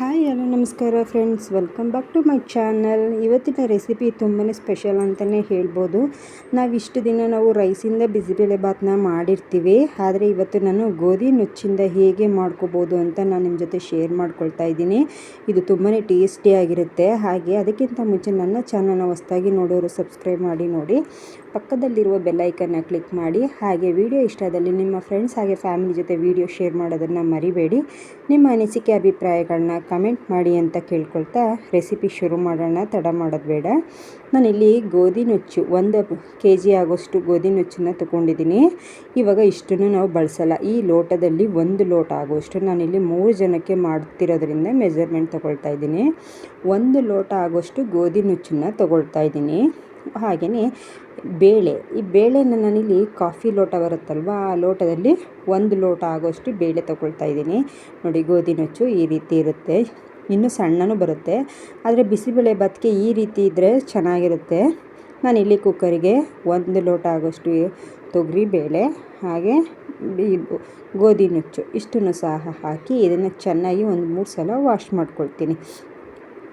Hi hello ನಮಸ್ಕಾರ friends, welcome back to my channel. ಇವತ್ತಿನ recipe ತುಂಬಾ ಸ್ಪೆಷಲ್ ಅಂತಲೇ ಹೇಳ್ಬೋದು. ಇಷ್ಟು ದಿನ ನಾವು ರೈಸಿಂದ ಬಿಸಿಬೇಳೆ ಭಾತನ್ನ ಮಾಡಿರ್ತೀವಿ, ಆದರೆ ಇವತ್ತು ನಾನು ಗೋಧಿ ನುಚ್ಚಿಂದ ಹೇಗೆ ಮಾಡ್ಕೋಬೋದು ಅಂತ ನಾನು ನಿಮ್ಮ ಜೊತೆ ಶೇರ್ ಮಾಡ್ಕೊಳ್ತಾ ಇದ್ದೀನಿ. ಇದು ತುಂಬಾ ಟೇಸ್ಟಿಯಾಗಿರುತ್ತೆ. ಹಾಗೆ ಅದಕ್ಕಿಂತ ಮುಂಚೆ ನನ್ನ ಚಾನಲ್ನ ಹೊಸದಾಗಿ ನೋಡೋರು ಸಬ್ಸ್ಕ್ರೈಬ್ ಮಾಡಿ ನೋಡಿ, ಪಕ್ಕದಲ್ಲಿರುವ ಬೆಲ್ಲೈಕನ್ನ ಕ್ಲಿಕ್ ಮಾಡಿ. ಹಾಗೆ ವಿಡಿಯೋ ಇಷ್ಟ ಆದಲ್ಲಿ ನಿಮ್ಮ ಫ್ರೆಂಡ್ಸ್ ಹಾಗೆ ಫ್ಯಾಮಿಲಿ ಜೊತೆ ವಿಡಿಯೋ ಶೇರ್ ಮಾಡೋದನ್ನು ಮರಿಬೇಡಿ. ನಿಮ್ಮ ಅನಿಸಿಕೆ ಅಭಿಪ್ರಾಯಗಳನ್ನ ಕಮೆಂಟ್ ಮಾಡಿ ಅಂತ ಕೇಳ್ಕೊಳ್ತಾ ರೆಸಿಪಿ ಶುರು ಮಾಡೋಣ. ತಡ ಮಾಡೋದು ಬೇಡ. ನಾನಿಲ್ಲಿ ಗೋಧಿ ನುಚ್ಚು 1 kg ಆಗೋಷ್ಟು ಗೋಧಿ ನುಚ್ಚನ್ನು ತೊಗೊಂಡಿದ್ದೀನಿ. ಇವಾಗ ಇಷ್ಟನ್ನು ನಾವು ಬಳಸಲ್ಲ. ಈ ಲೋಟದಲ್ಲಿ 1 ಲೋಟ ಆಗೋಷ್ಟು, ನಾನಿಲ್ಲಿ 3 ಜನಕ್ಕೆ ಮಾಡ್ತಿರೋದ್ರಿಂದ ಮೆಜರ್ಮೆಂಟ್ ತೊಗೊಳ್ತಾ ಇದ್ದೀನಿ. 1 ಲೋಟ ಆಗೋಷ್ಟು ಗೋಧಿ ನುಚ್ಚನ್ನು ತೊಗೊಳ್ತಾ ಇದ್ದೀನಿ. ಹಾಗೆಯೇ ಬೇಳೆ, ಈ ಬೇಳೆನ ನಾನಿಲ್ಲಿ ಕಾಫಿ ಲೋಟ ಬರುತ್ತಲ್ವ, ಆ ಲೋಟದಲ್ಲಿ 1 ಲೋಟ ಆಗೋಷ್ಟು ಬೇಳೆ ತೊಗೊಳ್ತಾ ಇದ್ದೀನಿ. ನೋಡಿ, ಗೋಧಿ ನುಚ್ಚು ಈ ರೀತಿ ಇರುತ್ತೆ, ಇನ್ನೂ ಸಣ್ಣನೂ ಬರುತ್ತೆ. ಆದರೆ ಬಿಸಿಬೇಳೆ ಭಾತ್ಗೆ ಈ ರೀತಿ ಇದ್ದರೆ ಚೆನ್ನಾಗಿರುತ್ತೆ. ನಾನಿಲ್ಲಿ ಕುಕ್ಕರಿಗೆ 1 ಲೋಟ ಆಗೋಷ್ಟು ತೊಗರಿ ಬೇಳೆ ಹಾಗೆ ಗೋಧಿ ನುಚ್ಚು ಇಷ್ಟನ್ನು ಸಹ ಹಾಕಿ ಇದನ್ನು ಚೆನ್ನಾಗಿ 1-3 ಸಲ ವಾಶ್ ಮಾಡ್ಕೊಳ್ತೀನಿ.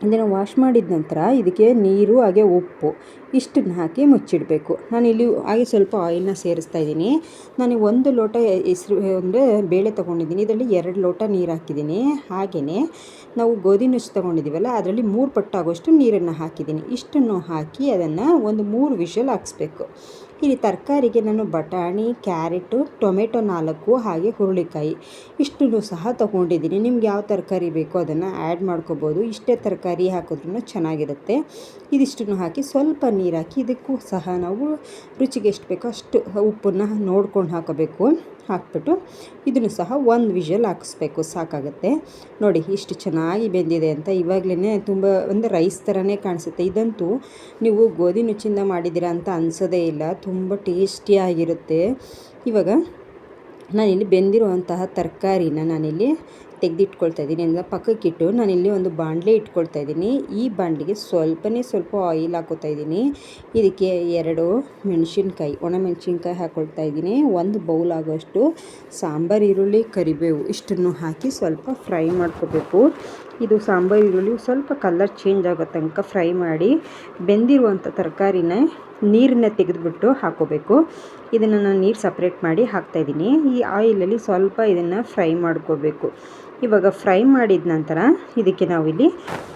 ಇದನ್ನು ವಾಶ್ ಮಾಡಿದ ನಂತರ ಇದಕ್ಕೆ ನೀರು ಹಾಗೆ ಉಪ್ಪು ಇಷ್ಟನ್ನು ಹಾಕಿ ಮುಚ್ಚಿಡಬೇಕು. ನಾನಿಲ್ಲಿ ಹಾಗೆ ಸ್ವಲ್ಪ ಆಯಿಲ್ನ ಸೇರಿಸ್ತಾ ಇದ್ದೀನಿ. ನಾನು 1 ಲೋಟ ಅಂದರೆ ಬೇಳೆ ತೊಗೊಂಡಿದ್ದೀನಿ, ಇದರಲ್ಲಿ 2 ಲೋಟ ನೀರು ಹಾಕಿದ್ದೀನಿ. ಹಾಗೆಯೇ ನಾವು ಗೋಧಿ ನುಚ್ಚು ತೊಗೊಂಡಿದ್ದೀವಲ್ಲ, ಅದರಲ್ಲಿ 3 ಪಟ್ಟಾಗೋಷ್ಟು ನೀರನ್ನು ಹಾಕಿದ್ದೀನಿ. ಇಷ್ಟನ್ನು ಹಾಕಿ ಅದನ್ನು 3 ವಿಷಲ್ ಹಾಕಿಸ್ಬೇಕು. ಇಲ್ಲಿ ತರಕಾರಿಗೆ ನಾನು ಬಟಾಣಿ, ಕ್ಯಾರೆಟು, ಟೊಮೆಟೊ 4 ಹಾಗೆ ಹುರುಳಿಕಾಯಿ ಇಷ್ಟನ್ನು ಸಹ ತೊಗೊಂಡಿದ್ದೀನಿ. ನಿಮ್ಗೆ ಯಾವ ತರಕಾರಿ ಬೇಕೋ ಅದನ್ನು ಆ್ಯಡ್ ಮಾಡ್ಕೋಬೋದು. ಇಷ್ಟೇ ತರಕಾರಿ ಹಾಕಿದ್ರೂ ಚೆನ್ನಾಗಿರುತ್ತೆ. ಇದಿಷ್ಟನ್ನು ಹಾಕಿ ಸ್ವಲ್ಪ ನೀರು ಹಾಕಿ ಇದಕ್ಕೂ ಸಹ ನಾವು ರುಚಿಗೆ ಎಷ್ಟು ಬೇಕೋ ಅಷ್ಟು ಉಪ್ಪನ್ನು ನೋಡ್ಕೊಂಡು ಹಾಕೋಬೇಕು. ಹಾಕ್ಬಿಟ್ಟು ಇದನ್ನು ಸಹ 1 ವಿಷಲ್ ಹಾಕಿಸ್ಬೇಕು, ಸಾಕಾಗುತ್ತೆ. ನೋಡಿ ಇಷ್ಟು ಚೆನ್ನಾಗಿ ಬೆಂದಿದೆ ಅಂತ. ಇವಾಗಲೇ ತುಂಬ ಒಂದು ರೈಸ್ ಥರನೇ ಕಾಣಿಸುತ್ತೆ. ಇದಂತೂ ನೀವು ಗೋಧಿ ನುಚ್ಚಿಂದ ಮಾಡಿದ್ದೀರಾ ಅಂತ ಅನಿಸೋದೇ ಇಲ್ಲ, ತುಂಬ ಟೇಸ್ಟಿಯಾಗಿರುತ್ತೆ. ಇವಾಗ ನಾನಿಲ್ಲಿ ಬೆಂದಿರುವಂತಹ ತರಕಾರಿನ ನಾನಿಲ್ಲಿ ತೆಗೆದಿಟ್ಕೊಳ್ತಾ ಇದ್ದೀನಿ. ಅಂದರೆ ಪಕ್ಕಕ್ಕಿಟ್ಟು ನಾನಿಲ್ಲಿ ಒಂದು ಬಾಣಲೆ ಇಟ್ಕೊಳ್ತಾ ಇದ್ದೀನಿ. ಈ ಬಾಣಲಿಗೆ ಸ್ವಲ್ಪ ಆಯಿಲ್ ಹಾಕೋತಾ ಇದ್ದೀನಿ. ಇದಕ್ಕೆ 2 ಮೆಣಸಿನ್ಕಾಯಿ, ಒಣಮೆಣಸಿನ್ಕಾಯಿ ಹಾಕ್ಕೊಳ್ತಾ ಇದ್ದೀನಿ. 1 ಬೌಲ್ ಆಗೋಷ್ಟು ಸಾಂಬಾರು ಈರುಳ್ಳಿ, ಕರಿಬೇವು ಇಷ್ಟನ್ನು ಹಾಕಿ ಸ್ವಲ್ಪ ಫ್ರೈ ಮಾಡ್ಕೋಬೇಕು. ಇದು ಸಾಂಬಾರು ಈರುಳ್ಳಿ ಸ್ವಲ್ಪ ಕಲರ್ ಚೇಂಜ್ ಆಗೋ ತನಕ ಫ್ರೈ ಮಾಡಿ ಬೆಂದಿರುವಂಥ ತರಕಾರಿನ ನೀರನ್ನ ತೆಗೆದುಬಿಟ್ಟು ಹಾಕೋಬೇಕು. ಇದನ್ನು ನಾನು ನೀರು ಸಪ್ರೇಟ್ ಮಾಡಿ ಹಾಕ್ತಾಯಿದ್ದೀನಿ. ಈ ಆಯಿಲಲ್ಲಿ ಸ್ವಲ್ಪ ಇದನ್ನು ಫ್ರೈ ಮಾಡ್ಕೋಬೇಕು. ಇವಾಗ ಫ್ರೈ ಮಾಡಿದ ನಂತರ ಇದಕ್ಕೆ ನಾವಿಲ್ಲಿ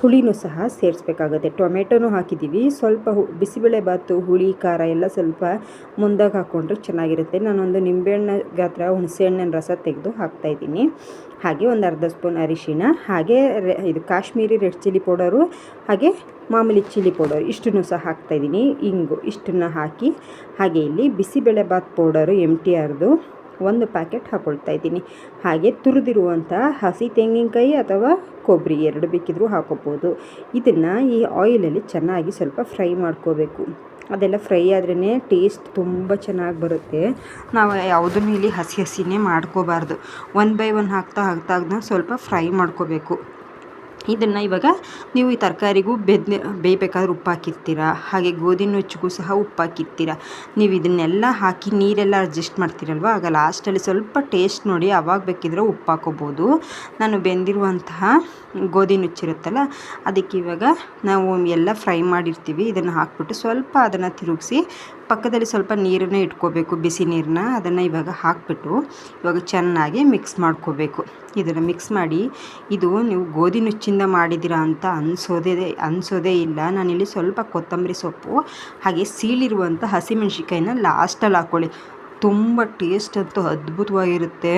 ಹುಳಿನೂ ಸಹ ಸೇರಿಸ್ಬೇಕಾಗುತ್ತೆ. ಟೊಮೆಟೊನೂ ಹಾಕಿದ್ದೀವಿ. ಸ್ವಲ್ಪ ಬಿಸಿಬೇಳೆ ಭಾತು ಹುಳಿ ಖಾರ ಎಲ್ಲ ಸ್ವಲ್ಪ ಮುಂದಾಗಿ ಹಾಕ್ಕೊಂಡ್ರೆ ಚೆನ್ನಾಗಿರುತ್ತೆ. ನಾನೊಂದು ನಿಂಬೆಹಣ್ಣು ಗಾತ್ರ ಹುಣಸೆಹಣ್ಣಿನ ರಸ ತೆಗೆದು ಹಾಕ್ತಾಯಿದ್ದೀನಿ. ಹಾಗೆ ಒಂದು ಅರ್ಧ ಸ್ಪೂನ್ ಅರಿಶಿಣ, ಹಾಗೆ ಇದು ಕಾಶ್ಮೀರಿ ರೆಡ್ ಚಿಲ್ಲಿ ಪೌಡರು, ಹಾಗೆ ಮಾಮೂಲಿ ಚಿಲ್ಲಿ ಪೌಡರ್ ಇಷ್ಟನ್ನು ಸಹ ಹಾಕ್ತಾಯಿದ್ದೀನಿ. ಇಂಗು ಇಷ್ಟನ್ನು ಹಾಕಿ, ಹಾಗೆ ಇಲ್ಲಿ ಬಿಸಿಬೇಳೆ ಭಾತ್ ಪೌಡರು MTRದು 1 ಪ್ಯಾಕೆಟ್ ಹಾಕ್ಕೊಳ್ತಾ ಇದ್ದೀನಿ. ಹಾಗೆ ತುರಿದಿರುವಂಥ ಹಸಿ ತೆಂಗಿನಕಾಯಿ ಅಥವಾ ಕೊಬ್ಬರಿ 2 ಬೇಕಿದ್ರೂ ಹಾಕೋಬೋದು. ಇದನ್ನು ಈ ಆಯಿಲಲ್ಲಿ ಚೆನ್ನಾಗಿ ಸ್ವಲ್ಪ ಫ್ರೈ ಮಾಡ್ಕೋಬೇಕು. ಅದೆಲ್ಲ ಫ್ರೈ ಆದ್ರೇ ಟೇಸ್ಟ್ ತುಂಬ ಚೆನ್ನಾಗಿ ಬರುತ್ತೆ. ನಾವು ಯಾವುದನ್ನು ಇಲ್ಲಿ ಹಸಿನೇ ಮಾಡ್ಕೋಬಾರ್ದು. 1 ಬೈ 1 ಹಾಕ್ತಾ ಸ್ವಲ್ಪ ಫ್ರೈ ಮಾಡ್ಕೋಬೇಕು. ಇದನ್ನು ಇವಾಗ ನೀವು ಈ ತರಕಾರಿಗೂ ಬೇಯಬೇಕಾದ್ರೆ ಉಪ್ಪು ಹಾಕಿರ್ತೀರ, ಹಾಗೆ ಗೋಧಿ ನುಚ್ಚಿಗೂ ಸಹ ಉಪ್ಪು ಹಾಕಿರ್ತೀರ. ನೀವು ಇದನ್ನೆಲ್ಲ ಹಾಕಿ ನೀರೆಲ್ಲ ಅಡ್ಜಸ್ಟ್ ಮಾಡ್ತೀರಲ್ವ, ಆಗ ಲಾಸ್ಟಲ್ಲಿ ಸ್ವಲ್ಪ ಟೇಸ್ಟ್ ನೋಡಿ ಆವಾಗ ಬೇಕಿದ್ರೆ ಉಪ್ಪು ಹಾಕೋಬೋದು. ನಾನು ಬೆಂದಿರುವಂತಹ ಗೋಧಿ ನುಚ್ಚಿರುತ್ತಲ್ಲ, ಅದಕ್ಕೆ ಇವಾಗ ನಾವು ಎಲ್ಲ ಫ್ರೈ ಮಾಡಿರ್ತೀವಿ. ಇದನ್ನು ಹಾಕ್ಬಿಟ್ಟು ಸ್ವಲ್ಪ ಅದನ್ನು ತಿರುಗಿಸಿ ಪಕ್ಕದಲ್ಲಿ ಸ್ವಲ್ಪ ನೀರನ್ನು ಇಟ್ಕೋಬೇಕು, ಬಿಸಿ ನೀರನ್ನ. ಅದನ್ನು ಇವಾಗ ಹಾಕ್ಬಿಟ್ಟು ಇವಾಗ ಚೆನ್ನಾಗಿ ಮಿಕ್ಸ್ ಮಾಡ್ಕೋಬೇಕು. ಇದನ್ನು ಮಿಕ್ಸ್ ಮಾಡಿ, ಇದು ನೀವು ಗೋಧಿ ನುಚ್ಚಿಂದ ಮಾಡಿದ್ದೀರಾ ಅಂತ ಅನಿಸೋದೇ ಇಲ್ಲ. ನಾನಿಲ್ಲಿ ಸ್ವಲ್ಪ ಕೊತ್ತಂಬರಿ ಸೊಪ್ಪು ಹಾಗೆ ಸೀಳಿರುವಂಥ ಹಸಿಮೆಣ್ಸಿಕಾಯಿನ ಲಾಸ್ಟಲ್ಲಿ ಹಾಕ್ಕೊಳ್ಳಿ. ತುಂಬ ಟೇಸ್ಟ್ ಅಂತೂ ಅದ್ಭುತವಾಗಿರುತ್ತೆ,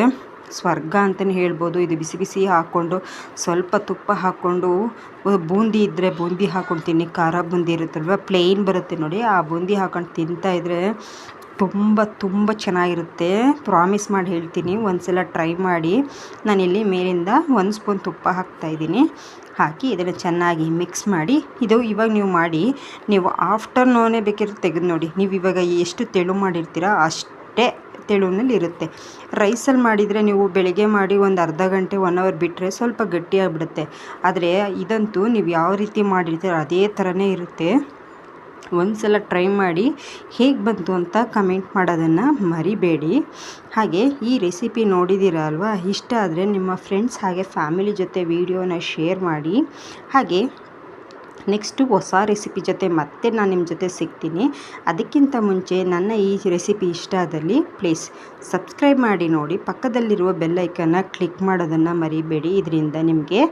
ಸ್ವರ್ಗ ಅಂತಲೇ ಹೇಳ್ಬೋದು. ಇದು ಬಿಸಿ ಹಾಕ್ಕೊಂಡು ಸ್ವಲ್ಪ ತುಪ್ಪ ಹಾಕ್ಕೊಂಡು, ಬೂಂದಿ ಇದ್ದರೆ ಬೂಂದಿ ಹಾಕ್ಕೊಂಡು ತಿನ್ನಿ. ಖಾರ ಬೂಂದಿ ಇರುತ್ತಲ್ವ, ಪ್ಲೇನ್ ಬರುತ್ತೆ ನೋಡಿ, ಆ ಬೂಂದಿ ಹಾಕ್ಕೊಂಡು ತಿಂತಾಯಿದ್ರೆ ತುಂಬ ಚೆನ್ನಾಗಿರುತ್ತೆ. ಪ್ರಾಮಿಸ್ ಮಾಡಿ ಹೇಳ್ತೀನಿ, ಒಂದ್ಸಲ ಟ್ರೈ ಮಾಡಿ. ನಾನಿಲ್ಲಿ ಮೇಲಿಂದ 1 ಸ್ಪೂನ್ ತುಪ್ಪ ಹಾಕ್ತಾಯಿದ್ದೀನಿ. ಹಾಕಿ ಇದನ್ನು ಚೆನ್ನಾಗಿ ಮಿಕ್ಸ್ ಮಾಡಿ, ಇದು ಇವಾಗ ನೀವು ಮಾಡಿ, ನೀವು ಆಫ್ಟರ್ನೂನೇ ಬೇಕಿದ್ರೆ ತೆಗೆದು ನೋಡಿ. ನೀವು ಇವಾಗ ಎಷ್ಟು ತೆಳು ಮಾಡಿರ್ತೀರ ಅಷ್ಟೇ ತೆಳುನಲ್ಲಿ ಇರುತ್ತೆ. ರೈಸಲ್ಲಿ ಮಾಡಿದರೆ ನೀವು ಬೆಳಗ್ಗೆ ಮಾಡಿ ಒಂದು ಅರ್ಧ ಗಂಟೆ 1 ಅವರ್ ಬಿಟ್ಟರೆ ಸ್ವಲ್ಪ ಗಟ್ಟಿಯಾಗಿಬಿಡುತ್ತೆ. ಆದರೆ ಇದಂತೂ ನೀವು ಯಾವ ರೀತಿ ಮಾಡಿರ್ತೀರ ಅದೇ ಥರನೇ ಇರುತ್ತೆ. ಒಂದು ಸಲ ಟ್ರೈ ಮಾಡಿ ಹೇಗೆ ಬಂತು ಅಂತ ಕಮೆಂಟ್ ಮಾಡೋದನ್ನು ಮರಿಬೇಡಿ. ಹಾಗೆ ಈ ರೆಸಿಪಿ ನೋಡಿದ್ದೀರ ಅಲ್ವಾ, ಇಷ್ಟ ಆದರೆ ನಿಮ್ಮ ಫ್ರೆಂಡ್ಸ್ ಹಾಗೆ ಫ್ಯಾಮಿಲಿ ಜೊತೆ ವಿಡಿಯೋನ ಶೇರ್ ಮಾಡಿ. ಹಾಗೆ ನೆಕ್ಸ್ಟು ಹೊಸ ರೆಸಿಪಿ ಜೊತೆ ಮತ್ತೆ ನಾನು ನಿಮ್ಮ ಜೊತೆ ಸಿಗ್ತೀನಿ. ಅದಕ್ಕಿಂತ ಮುಂಚೆ ನನ್ನ ಈ ರೆಸಿಪಿ ಇಷ್ಟ ಆದಲ್ಲಿ ಪ್ಲೀಸ್ ಸಬ್ಸ್ಕ್ರೈಬ್ ಮಾಡಿ ನೋಡಿ, ಪಕ್ಕದಲ್ಲಿರುವ ಬೆಲ್ ಐಕನ್ನ ಕ್ಲಿಕ್ ಮಾಡೋದನ್ನು ಮರಿಬೇಡಿ. ಇದರಿಂದ ನಿಮಗೆ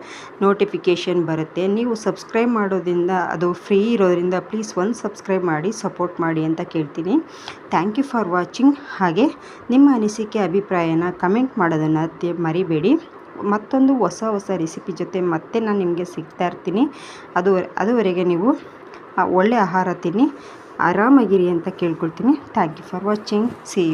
ನೋಟಿಫಿಕೇಷನ್ ಬರುತ್ತೆ. ನೀವು ಸಬ್ಸ್ಕ್ರೈಬ್ ಮಾಡೋದ್ರಿಂದ ಅದು ಫ್ರೀ ಇರೋದ್ರಿಂದ ಪ್ಲೀಸ್ ಒಂದು ಸಬ್ಸ್ಕ್ರೈಬ್ ಮಾಡಿ ಸಪೋರ್ಟ್ ಮಾಡಿ ಅಂತ ಕೇಳ್ತೀನಿ. Thank you for watching. ಹಾಗೆ ನಿಮ್ಮ ಅನಿಸಿಕೆ ಅಭಿಪ್ರಾಯನ ಕಮೆಂಟ್ ಮಾಡೋದನ್ನು ಮರಿಬೇಡಿ. ಮತ್ತೊಂದು ಹೊಸ ರೆಸಿಪಿ ಜೊತೆ ಮತ್ತೆ ನಾನು ನಿಮಗೆ ಸಿಗ್ತಾ ಇರ್ತೀನಿ. ಅದುವರೆಗೆ ನೀವು ಒಳ್ಳೆ ಆಹಾರ ತಿನ್ನಿ, ಆರಾಮಾಗಿರಿ ಅಂತ ಕೇಳ್ಕೊಳ್ತೀನಿ. Thank you for watching. See you.